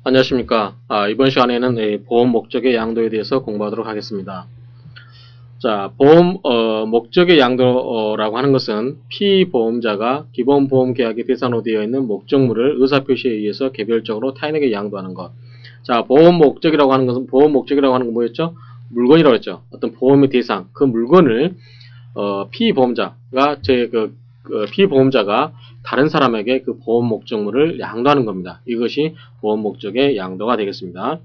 안녕하십니까. 이번 시간에는 보험 목적의 양도에 대해서 공부하도록 하겠습니다. 자, 보험 목적의 양도라고 하는 것은 피보험자가 기본 보험 계약의 대상으로 되어 있는 목적물을 의사표시에 의해서 개별적으로 타인에게 양도하는 것. 자, 보험 목적이라고 하는 것은 건 뭐였죠? 물건이라고 했죠. 어떤 보험의 대상, 그 물건을 피보험자가 다른 사람에게 그 보험 목적물을 양도하는 겁니다. 이것이 보험 목적의 양도가 되겠습니다.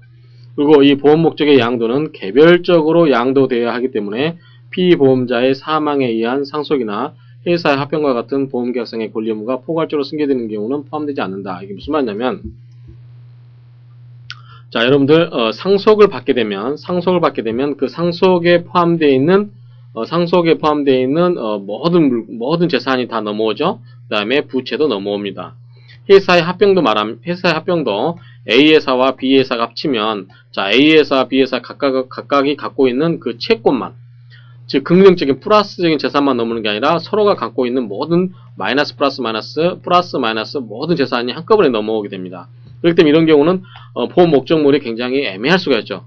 그리고 이 보험 목적의 양도는 개별적으로 양도되어야 하기 때문에 피보험자의 사망에 의한 상속이나 회사의 합병과 같은 보험계약상의 권리 의무가 포괄적으로 승계되는 경우는 포함되지 않는다. 이게 무슨 말이냐면, 자, 여러분들 상속을 받게 되면 그 상속에 포함되어 있는 모든 재산이 다 넘어오죠. 그 다음에 부채도 넘어옵니다. 회사의 합병도 A 회사와 B 회사가 합치면, 자, A 회사와 B 회사 각각이 갖고 있는 그 채권만, 즉 긍정적인 플러스적인 재산만 넘는 게 아니라 서로가 갖고 있는 모든 마이너스 플러스 마이너스 모든 재산이 한꺼번에 넘어오게 됩니다. 그렇기 때문에 이런 경우는 보험 목적물이 굉장히 애매할 수가 있죠.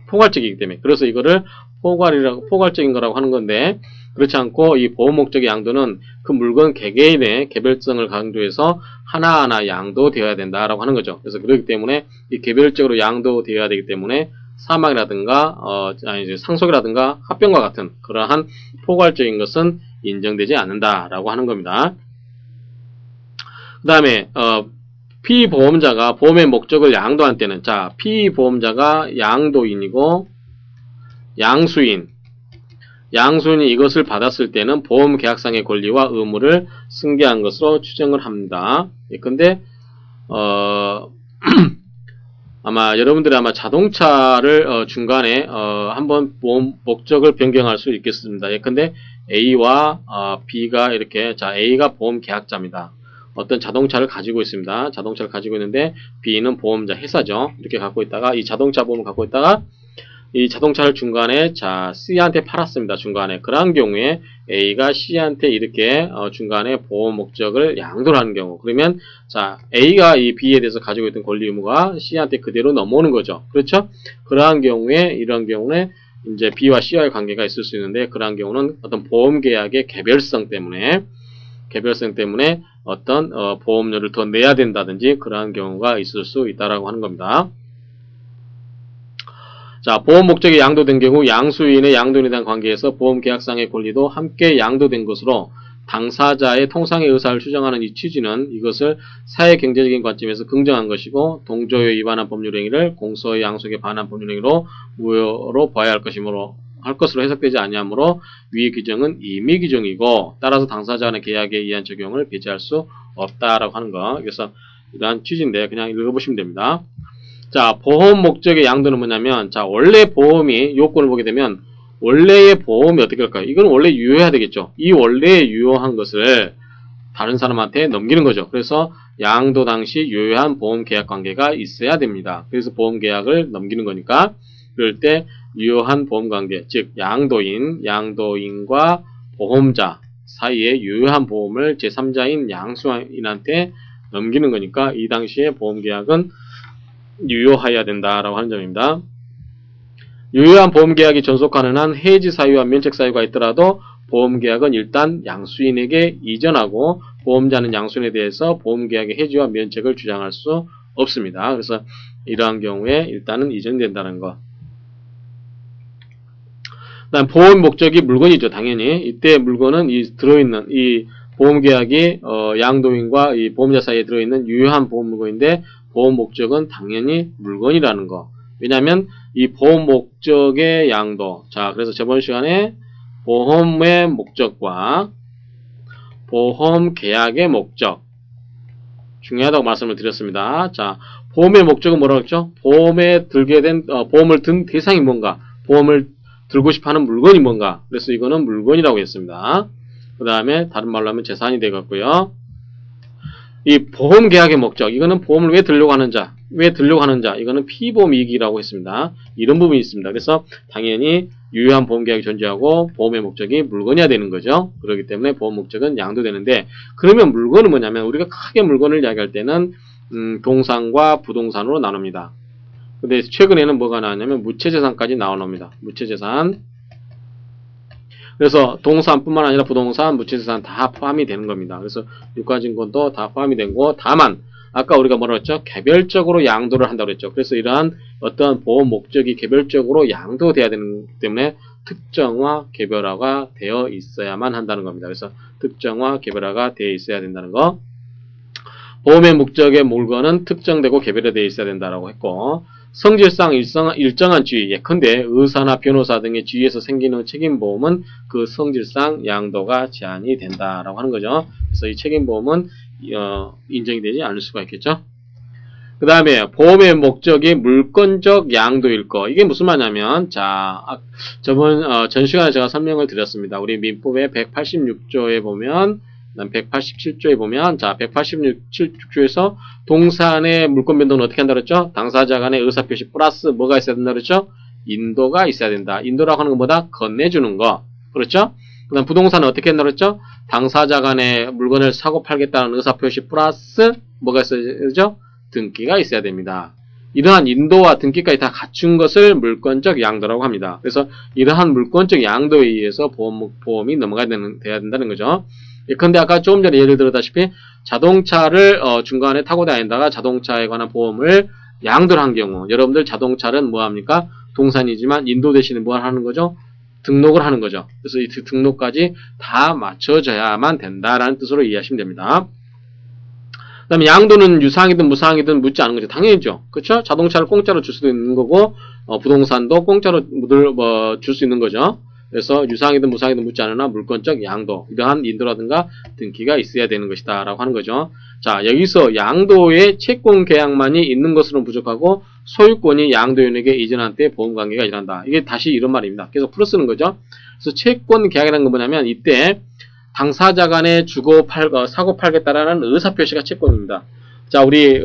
포괄적이기 때문에. 그래서 이거를 포괄적인 거라고 하는 건데, 그렇지 않고 이 보험 목적의 양도는 그 물건 개개인의 개별성을 강조해서 하나하나 양도되어야 된다라고 하는 거죠. 그래서 그렇기 때문에 이 개별적으로 양도되어야 되기 때문에 사망이라든가 상속이라든가 합병과 같은 그러한 포괄적인 것은 인정되지 않는다라고 하는 겁니다. 그 다음에 피보험자가 보험의 목적을 양도할 때는, 자, 피보험자가 양도인이고 양수인이 이것을 받았을 때는 보험 계약상의 권리와 의무를 승계한 것으로 추정을 합니다. 근데 아마 여러분들이 자동차를 중간에 한번 보험 목적을 변경할 수 있겠습니다. 예컨대 A와 B가 이렇게, 자, A가 보험 계약자입니다. 어떤 자동차를 가지고 있습니다. 자동차를 가지고 있는데 B는 보험자 회사죠. 이렇게 갖고 있다가 이 자동차 보험을 갖고 있다가 이 자동차를 중간에, 자, C한테 팔았습니다. 중간에. 그러한 경우에 A가 C한테 이렇게 중간에 보험 목적을 양도를 하는 경우, 그러면, 자, A가 이 B에 대해서 가지고 있던 권리 의무가 C한테 그대로 넘어오는 거죠. 그렇죠? 이런 경우에 이제 B와 C와의 관계가 있을 수 있는데, 그러한 경우는 어떤 보험 계약의 개별성 때문에 어떤 보험료를 더 내야 된다든지 그러한 경우가 있을 수 있다라고 하는 겁니다. 자, 보험 목적이 양도된 경우 양수인의 양도인에 대한 관계에서 보험 계약상의 권리도 함께 양도된 것으로 당사자의 통상의 의사를 추정하는 이 취지는 이것을 사회경제적인 관점에서 긍정한 것이고, 동조에 위반한 법률 행위를 공소의 양속에 반한 법률 행위로 무효로 봐야 할 것으로 해석되지 아니하므로 위 규정은 임의 규정이고, 따라서 당사자 간의 계약에 의한 적용을 배제할 수 없다라고 하는 거. 그래서 이러한 취지인데 그냥 읽어보시면 됩니다. 자, 보험 목적의 양도는 뭐냐면, 자, 원래 보험이 요건을 보게 되면 원래의 보험이 어떻게 할까요? 이건 원래 유효해야 되겠죠. 이 원래 유효한 것을 다른 사람한테 넘기는 거죠. 그래서 양도 당시 유효한 보험 계약 관계가 있어야 됩니다. 그래서 보험 계약을 넘기는 거니까, 그럴 때 유효한 보험 관계, 즉 양도인과 보험자 사이에 유효한 보험을 제3자인 양수인한테 넘기는 거니까 이 당시에 보험 계약은 유효하여야 된다라고 하는 점입니다. 유효한 보험계약이 존속하는 한 해지 사유와 면책 사유가 있더라도 보험계약은 일단 양수인에게 이전하고 보험자는 양수인에 대해서 보험계약의 해지와 면책을 주장할 수 없습니다. 그래서 이러한 경우에 일단은 이전된다는 것. 그다음 보험 목적이 물건이죠. 당연히 이때 물건은 들어있는 이 보험계약이 양도인과 이 보험자 사이에 들어있는 유효한 보험 물건인데, 보험 목적은 당연히 물건이라는 거. 왜냐하면 이 보험 목적의 양도. 자, 그래서 저번 시간에 보험의 목적과 보험 계약의 목적 중요하다고 말씀을 드렸습니다. 자, 보험의 목적은 뭐라고 했죠? 보험을 든 대상이 뭔가, 보험을 들고 싶어하는 물건이 뭔가. 그래서 이거는 물건이라고 했습니다. 그 다음에 다른 말로 하면 재산이 되겠고요. 이 보험 계약의 목적, 이거는 보험을 왜 들려고 하는자, 이거는 피보험 이익이라고 했습니다. 이런 부분이 있습니다. 그래서 당연히 유효한 보험 계약이 존재하고 보험의 목적이 물건이어야 되는 거죠. 그렇기 때문에 보험 목적은 양도되는데, 그러면 물건은 뭐냐면, 우리가 크게 물건을 이야기할 때는 동산과 부동산으로 나눕니다. 근데 최근에는 뭐가 나왔냐면 무채재산까지 나옵니다. 무채재산. 그래서 동산뿐만 아니라 부동산, 무채재산 다 포함이 되는 겁니다. 그래서 유가증권도 다 포함이 되고, 다만 아까 우리가 뭐라고 했죠? 개별적으로 양도를 한다고 했죠. 그래서 이러한 어떠한 보험 목적이 개별적으로 양도돼야 되기 때문에 특정화, 개별화가 되어 있어야만 한다는 겁니다. 그래서 특정화, 개별화가 되어 있어야 된다는 거. 보험의 목적의 물건은 특정되고 개별화되어 있어야 된다고 했고, 성질상 일정한 지위, 예컨대 의사나 변호사 등의 지위에서 생기는 책임보험은 그 성질상 양도가 제한이 된다라고 하는 거죠. 그래서 이 책임보험은 인정이 되지 않을 수가 있겠죠. 그 다음에 보험의 목적이 물권적 양도일 거. 이게 무슨 말이냐면, 자, 전 시간에 제가 설명을 드렸습니다. 우리 민법의 186조에 보면, 187조에 보면, 자, 187조에서 동산의 물권 변동은 어떻게 한다 그랬죠? 당사자 간의 의사표시 플러스 뭐가 있어야 된다 그랬죠? 인도가 있어야 된다. 인도라고 하는 것보다 건네주는 거. 그렇죠? 그 다음 부동산은 어떻게 한다 그랬죠? 당사자 간의 물건을 사고 팔겠다는 의사표시 플러스 뭐가 있어야 되죠? 등기가 있어야 됩니다. 이러한 인도와 등기까지 다 갖춘 것을 물권적 양도라고 합니다. 그래서 이러한 물권적 양도에 의해서 보험이 돼야 된다는 거죠. 예컨대 아까 조금 전에 예를 들었다시피 자동차를 중간에 타고 다니다가 자동차에 관한 보험을 양도를 한 경우, 여러분들 자동차는 뭐합니까? 동산이지만 인도 대신에 뭘 하는 거죠? 등록을 하는 거죠. 그래서 이 등록까지 다 맞춰져야만 된다라는 뜻으로 이해하시면 됩니다. 그 다음에 양도는 유상이든 무상이든 묻지 않은 거죠. 당연히죠. 그렇죠? 자동차를 공짜로 줄 수도 있는 거고, 부동산도 공짜로 줄 수 있는 거죠. 그래서 유상이든 무상이든 묻지 않으나 물권적 양도, 이러한 인도라든가 등기가 있어야 되는 것이다 라고 하는 거죠. 자, 여기서 양도의 채권 계약만이 있는 것으로는 부족하고 소유권이 양도인에게 이전한 때 보험관계가 일어난다. 이게 다시 이런 말입니다. 계속 풀어 쓰는 거죠. 그래서 채권 계약이라는 건 뭐냐면 이때 당사자 간에 사고 팔겠다라는 의사표시가 채권입니다. 자, 우리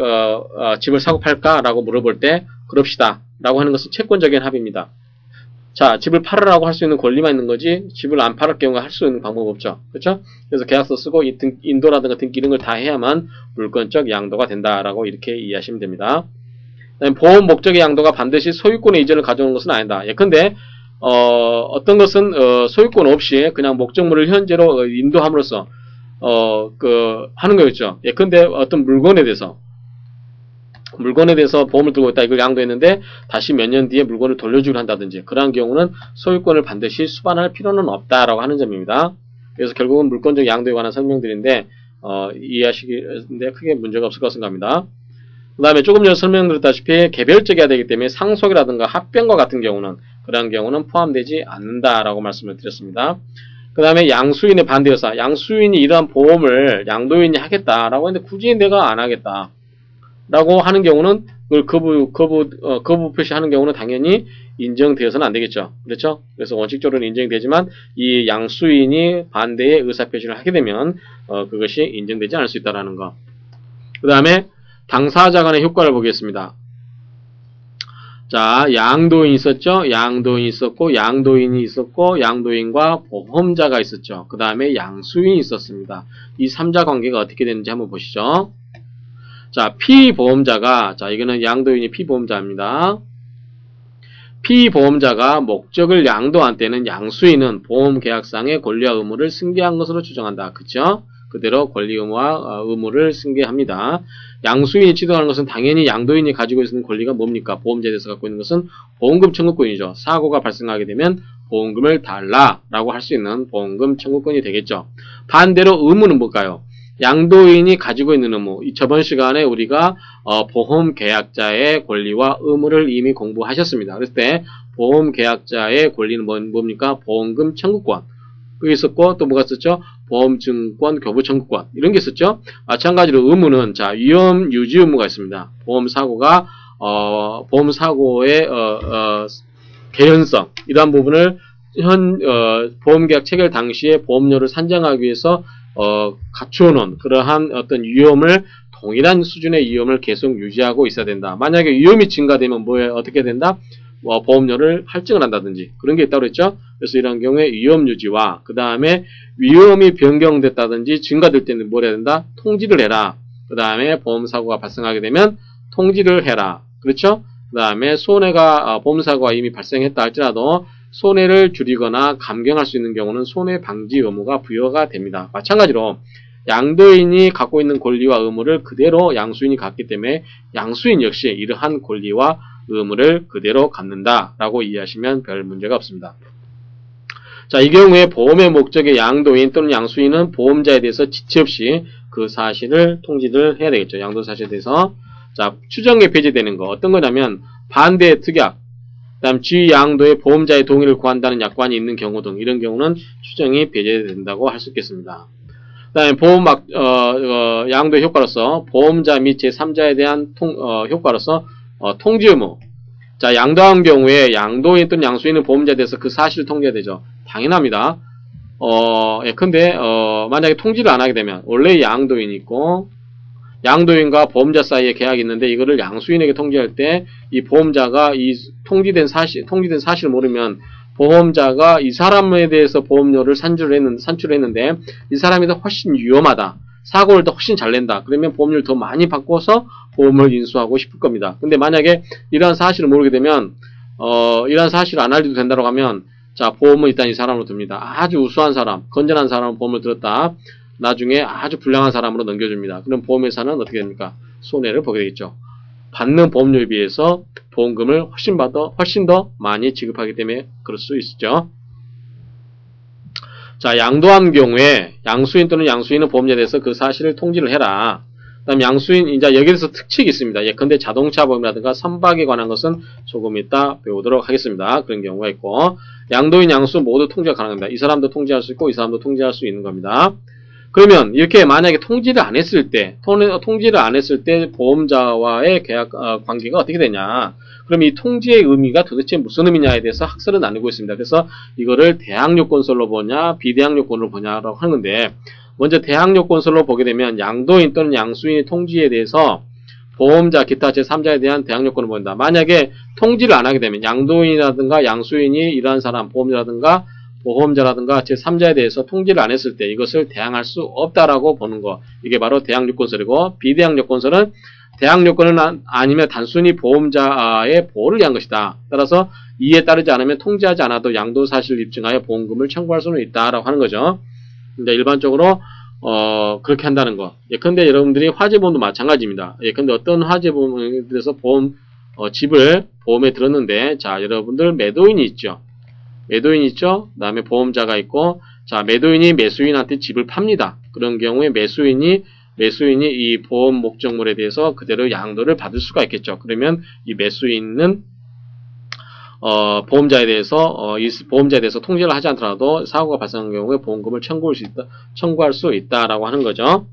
집을 사고 팔까? 라고 물어볼 때 그럽시다 라고 하는 것은 채권적인 합의입니다. 자, 집을 팔으라고 할 수 있는 권리만 있는 거지 집을 안 팔을 경우에 할 수 있는 방법 없죠. 그렇죠? 그래서 계약서 쓰고 인도라든가 등기 이런 걸 다 해야만 물권적 양도가 된다라고 이렇게 이해하시면 됩니다. 보험 목적의 양도가 반드시 소유권의 이전을 가져오는 것은 아니다. 예컨대 어떤 것은 소유권 없이 그냥 목적물을 현재로 인도함으로써 하는 거였죠. 예컨대 어떤 물건에 대해서 보험을 들고 있다 이걸 양도했는데 다시 몇 년 뒤에 물건을 돌려주기로 한다든지 그러한 경우는 소유권을 반드시 수반할 필요는 없다라고 하는 점입니다. 그래서 결국은 물권적 양도에 관한 설명들인데 이해하시기에 크게 문제가 없을 것 생각합니다. 그 다음에 조금 전에 설명드렸다시피 개별적이어야 되기 때문에 상속이라든가 합병과 같은 경우는 그러한 경우는 포함되지 않는다라고 말씀을 드렸습니다. 그 다음에 양수인의 반대여사, 양수인이 이러한 보험을 양도인이 하겠다라고 했는데 굳이 내가 안 하겠다 라고 하는 경우는 그걸 거부 표시하는 경우는 당연히 인정되어서는 안 되겠죠. 그렇죠? 그래서 원칙적으로는 인정되지만 이 양수인이 반대의 의사표시를 하게 되면 그것이 인정되지 않을 수 있다는 거. 그 다음에 당사자 간의 효과를 보겠습니다. 자, 양도인이 있었죠? 양도인이 있었고, 양도인이 있었고, 양도인과 보험자가 있었죠. 그 다음에 양수인이 있었습니다. 이 3자 관계가 어떻게 되는지 한번 보시죠. 자, 피보험자가, 자, 이거는 양도인이 피보험자입니다. 피보험자가 목적을 양도한 때는 양수인은 보험계약상의 권리와 의무를 승계한 것으로 추정한다. 그쵸? 그대로 권리 의무와 의무를 승계합니다. 양수인이 취득하는 것은 당연히 양도인이 가지고 있는 권리가 뭡니까? 보험자에 대해서 갖고 있는 것은 보험금 청구권이죠. 사고가 발생하게 되면 보험금을 달라라고 할 수 있는 보험금 청구권이 되겠죠. 반대로 의무는 뭘까요? 양도인이 가지고 있는 의무, 저번 시간에 우리가 보험계약자의 권리와 의무를 이미 공부하셨습니다. 그랬을 때 보험계약자의 권리는 뭡니까? 보험금 청구권. 그게 있었고 또 뭐가 있었죠? 보험증권 교부 청구권 이런 게 있었죠. 마찬가지로 의무는 자 위험 유지 의무가 있습니다. 보험사고의 개연성 이러한 부분을 보험계약 체결 당시에 보험료를 산정하기 위해서 갖추어놓은 그러한 어떤 위험을 동일한 수준의 위험을 계속 유지하고 있어야 된다. 만약에 위험이 증가되면 어떻게 된다? 보험료를 할증을 한다든지 그런 게 있다고 그랬죠. 그래서 이런 경우에 위험 유지와 그 다음에 위험이 변경됐다든지 증가될 때는 뭘 해야 된다? 통지를 해라. 그 다음에 보험사고가 발생하게 되면 통지를 해라. 그렇죠? 그 다음에 손해가, 보험사고가 이미 발생했다 할지라도 손해를 줄이거나 감경할 수 있는 경우는 손해 방지 의무가 부여가 됩니다. 마찬가지로 양도인이 갖고 있는 권리와 의무를 그대로 양수인이 갖기 때문에 양수인 역시 이러한 권리와 의무를 그대로 갖는다라고 이해하시면 별 문제가 없습니다. 자, 이 경우에 보험의 목적의 양도인 또는 양수인은 보험자에 대해서 지체 없이 그 사실을 통지를 해야 되겠죠. 양도 사실에 대해서. 자, 추정에 배제되는 거 어떤 거냐면 반대 특약, 그다음 지위 양도의 보험자의 동의를 구한다는 약관이 있는 경우 등 이런 경우는 추정이 배제된다고 할 수 있겠습니다. 그다음에 보험 양도의 효과로서 보험자 및 제3자에 대한 효과로서 통지 의무. 자, 양도한 경우에 양도인 또는 양수인은 보험자에 대해서 그 사실을 통지해야 되죠. 당연합니다. 근데 만약에 통지를 안 하게 되면 원래 양도인이 있고 양도인과 보험자 사이에 계약이 있는데 이거를 양수인에게 통지할 때 이 보험자가 이 통지된 사실을 모르면 보험자가 이 사람에 대해서 보험료를 산출했는데 이 사람이 더 훨씬 위험하다. 사고를 더 훨씬 잘 낸다. 그러면 보험료를 더 많이 바꿔서 보험을 인수하고 싶을 겁니다. 근데 만약에 이러한 사실을 모르게 되면 이러한 사실을 안 알려도 된다고 하면 자, 보험은 일단 이 사람으로 듭니다. 아주 우수한 사람, 건전한 사람은 보험을 들었다. 나중에 아주 불량한 사람으로 넘겨줍니다. 그럼 보험회사는 어떻게 됩니까? 손해를 보게 되겠죠. 받는 보험료에 비해서 보험금을 훨씬 더 많이 지급하기 때문에 그럴 수 있죠. 자, 양도한 경우에 양수인 또는 양수인은 보험자에 대해서 그 사실을 통지를 해라. 그 다음 양수인, 이제 여기에서 특칙이 있습니다. 예컨대 자동차 보험이라든가 선박에 관한 것은 조금 이따 배우도록 하겠습니다. 그런 경우가 있고, 양도인, 양수 모두 통지가 가능합니다. 이 사람도 통지할 수 있고, 이 사람도 통지할 수 있는 겁니다. 그러면 이렇게 만약에 통지를 안 했을 때 보험자와의 계약 관계가 어떻게 되냐? 그럼 이 통지의 의미가 도대체 무슨 의미냐에 대해서 학설은 나누고 있습니다. 그래서 이거를 대항요건설로 보냐, 비대항요건으로 보냐라고 하는데 먼저 대항요건설로 보게 되면 양도인 또는 양수인의 통지에 대해서 보험자, 기타 제3자에 대한 대항요건을 본다. 만약에 통지를 안 하게 되면 양도인이라든가 양수인이 이러한 사람, 보험자라든가 제3자에 대해서 통지를 안 했을 때 이것을 대항할 수 없다라고 보는 거. 이게 바로 대항요건설이고 비대항요건설은 대항요건은 아니면 단순히 보험자의 보호를 위한 것이다. 따라서 이에 따르지 않으면 통지하지 않아도 양도사실을 입증하여 보험금을 청구할 수는 있다라고 하는 거죠. 근데 일반적으로 그렇게 한다는 거. 예컨대 여러분들이 화재보험도 마찬가지입니다. 예컨대 어떤 화재보험에 대해서 집을 보험에 들었는데 자, 여러분들 매도인이 있죠. 매도인이 있죠. 그 다음에 보험자가 있고, 자, 매도인이 매수인한테 집을 팝니다. 그런 경우에 매수인이 이 보험 목적물에 대해서 그대로 양도를 받을 수가 있겠죠. 그러면 이 매수인은 보험자에 대해서 통지를 하지 않더라도 사고가 발생한 경우에 보험금을 청구할 수 있다라고 하는 거죠.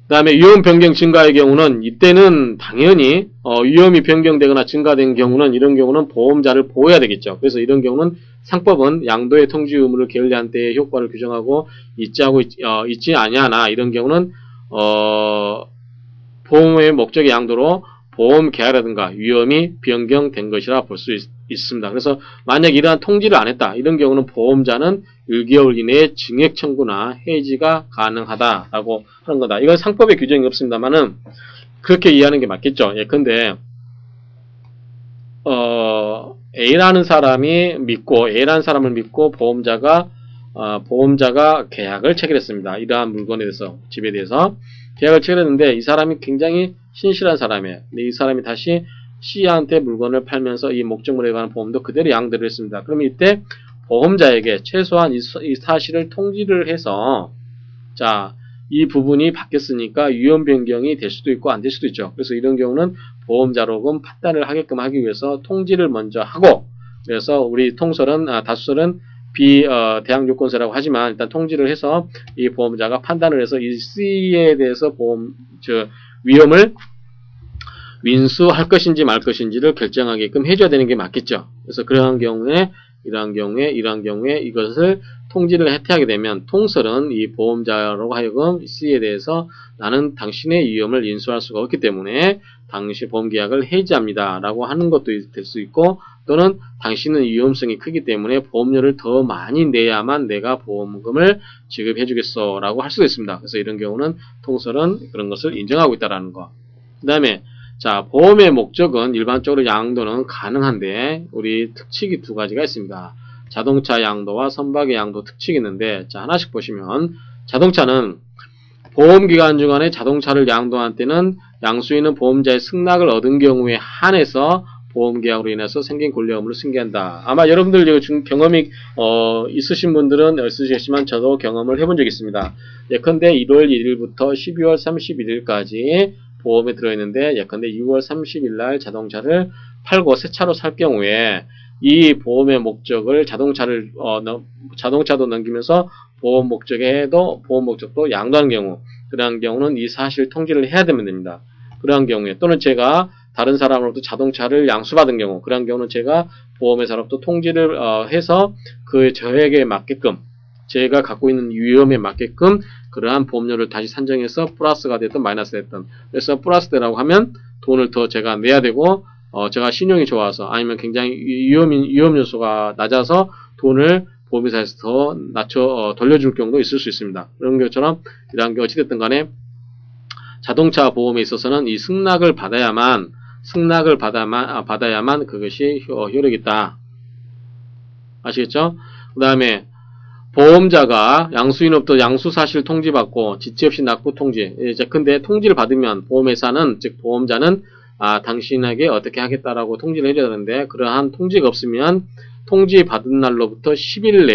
그 다음에 위험 변경 증가의 경우는 이때는 당연히 위험이 변경되거나 증가된 경우는 이런 경우는 보험자를 보호해야 되겠죠. 그래서 이런 경우는 상법은 양도의 통지 의무를 게을리한 때의 효과를 규정하고 있지 아니하나 이런 경우는 보험의 목적의 양도로 보험 계약이라든가 위험이 변경된 것이라 볼 수 있습니다. 그래서 만약 이러한 통지를 안 했다. 이런 경우는 보험자는 1개월 이내에 증액 청구나 해지가 가능하다라고 하는 거다. 이건 상법에 규정이 없습니다만은 그렇게 이해하는 게 맞겠죠. 예컨대 A라는 사람을 믿고 보험자가 계약을 체결했습니다. 이러한 물건에 대해서 집에 대해서 계약을 체결했는데 이 사람이 굉장히 신실한 사람이에요. 근데 이 사람이 다시 C한테 물건을 팔면서 이 목적물에 관한 보험도 그대로 양도를 했습니다. 그러면 이때 보험자에게 최소한 이 사실을 통지를 해서 자, 이 부분이 바뀌었으니까 위험 변경이 될 수도 있고 안 될 수도 있죠. 그래서 이런 경우는 보험자로금 판단을 하게끔 하기 위해서 통지를 먼저 하고 그래서 우리 다수설은 대항요건서라고 하지만 일단 통지를 해서 이 보험자가 판단을 해서 이 C에 대해서 위험을 윈수할 것인지 말 것인지를 결정하게끔 해줘야 되는 게 맞겠죠. 그래서 이러한 경우에 이것을 통지를 해태하게 되면 통설은 이 보험자로 하여금 C에 대해서 나는 당신의 위험을 인수할 수가 없기 때문에 당신 보험계약을 해지합니다 라고 하는 것도 될 수 있고, 또는 당신은 위험성이 크기 때문에 보험료를 더 많이 내야만 내가 보험금을 지급해 주겠어 라고 할 수도 있습니다. 그래서 이런 경우는 통설은 그런 것을 인정하고 있다는 거. 그 다음에 자, 보험의 목적은 일반적으로 양도는 가능한데 우리 특칙이 두 가지가 있습니다. 자동차 양도와 선박의 양도 특칙이 있는데, 자, 하나씩 보시면, 자동차는 보험기간 중간에 자동차를 양도한 때는 양수인은 보험자의 승낙을 얻은 경우에 한해서 보험계약으로 인해서 생긴 권리 의무를 승계한다. 아마 여러분들 경험이 있으신 분들은 있으시겠지만 저도 경험을 해본 적이 있습니다. 예컨대 1월 1일부터 12월 31일까지 보험에 들어있는데, 예컨대 6월 30일 날 자동차를 팔고 새 차로 살 경우에 이 보험의 목적을 자동차도 넘기면서 보험 목적도 양도하는 경우, 그러한 경우는 이 사실 통지를 해야 되면 됩니다. 그러한 경우에, 또는 제가 다른 사람으로부터 자동차를 양수받은 경우, 그러한 경우는 제가 보험회사로부터 통지를 해서 저에게 맞게끔, 제가 갖고 있는 위험에 맞게끔 그러한 보험료를 다시 산정해서 플러스가 됐든 마이너스 됐든, 그래서 플러스 되라고 하면 돈을 더 제가 내야 되고, 제가 신용이 좋아서 아니면 굉장히 위험 요소가 낮아서 돈을 보험회사에서 더 돌려줄 경우도 있을 수 있습니다. 그런 것처럼 이러한 게 어찌됐든 간에 자동차 보험에 있어서는 이 승낙을 받아야만 그것이 효력이 있다. 아시겠죠? 그 다음에 보험자가 양수인으로부터 양수사실 통지받고 지체 없이 납부 통지. 근데 통지를 받으면 보험회사는, 즉 보험자는 당신에게 어떻게 하겠다라고 통지를 해줘야 되는데, 그러한 통지가 없으면 통지를 받은 날로부터 10일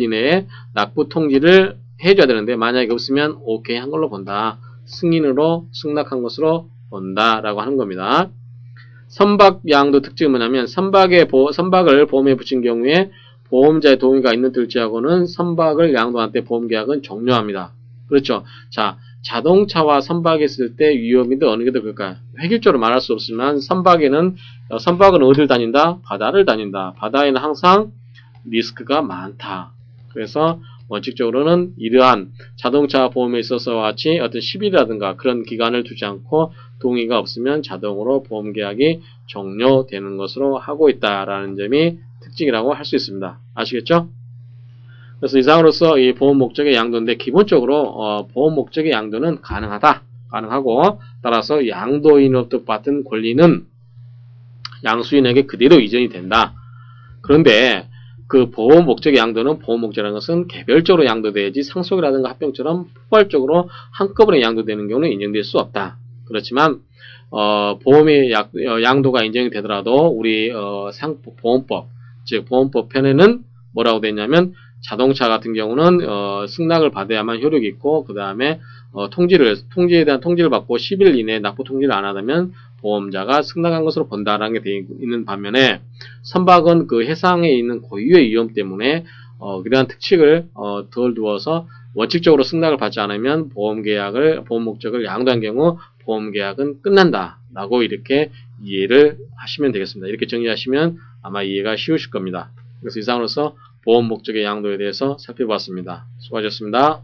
이내에 납부 통지를 해줘야 되는데, 만약에 없으면 오케이 한 걸로 본다. 승낙한 것으로 본다라고 하는 겁니다. 선박 양도 특징은 뭐냐면, 선박을 보험에 붙인 경우에 보험자의 동의가 있는 들지하고는 선박을 양도한 때 보험계약은 종료합니다. 그렇죠. 자, 자동차와 선박에 있을 때 위험이 어느 게 더 클까요? 획일적으로 말할 수 없지만 선박은 어디를 다닌다? 바다를 다닌다. 바다에는 항상 리스크가 많다. 그래서 원칙적으로는 이러한 자동차 보험에 있어서와 같이 어떤 10일이라든가 그런 기간을 두지 않고 동의가 없으면 자동으로 보험계약이 종료되는 것으로 하고 있다라는 점이 특징이라고 할 수 있습니다. 아시겠죠? 그래서 이상으로서 이 보험 목적의 양도인데, 기본적으로 보험 목적의 양도는 가능하고, 따라서 양도인으로부터 받은 권리는 양수인에게 그대로 이전이 된다. 그런데 그 보험 목적의 양도는, 보험 목적이라는 것은 개별적으로 양도돼야지 상속이라든가 합병처럼 포괄적으로 한꺼번에 양도되는 경우는 인정될 수 없다. 그렇지만 보험의 양도가 인정이 되더라도 우리 보험법, 즉 보험법 편에는 뭐라고 되어 있냐면, 자동차 같은 경우는 승낙을 받아야만 효력이 있고, 그 다음에 통지에 대한 통지를 받고 10일 이내에 납부 통지를 안 하면 보험자가 승낙한 것으로 본다라는 게 되어 있는 반면에, 선박은 그 해상에 있는 고유의 위험 때문에 그러한 특칙을 덜 두어서 원칙적으로 승낙을 받지 않으면 보험 목적을 양도한 경우 보험계약은 끝난다라고 이렇게 이해를 하시면 되겠습니다. 이렇게 정리하시면 아마 이해가 쉬우실 겁니다. 그래서 이상으로서 보험 목적의 양도에 대해서 살펴봤습니다. 수고하셨습니다.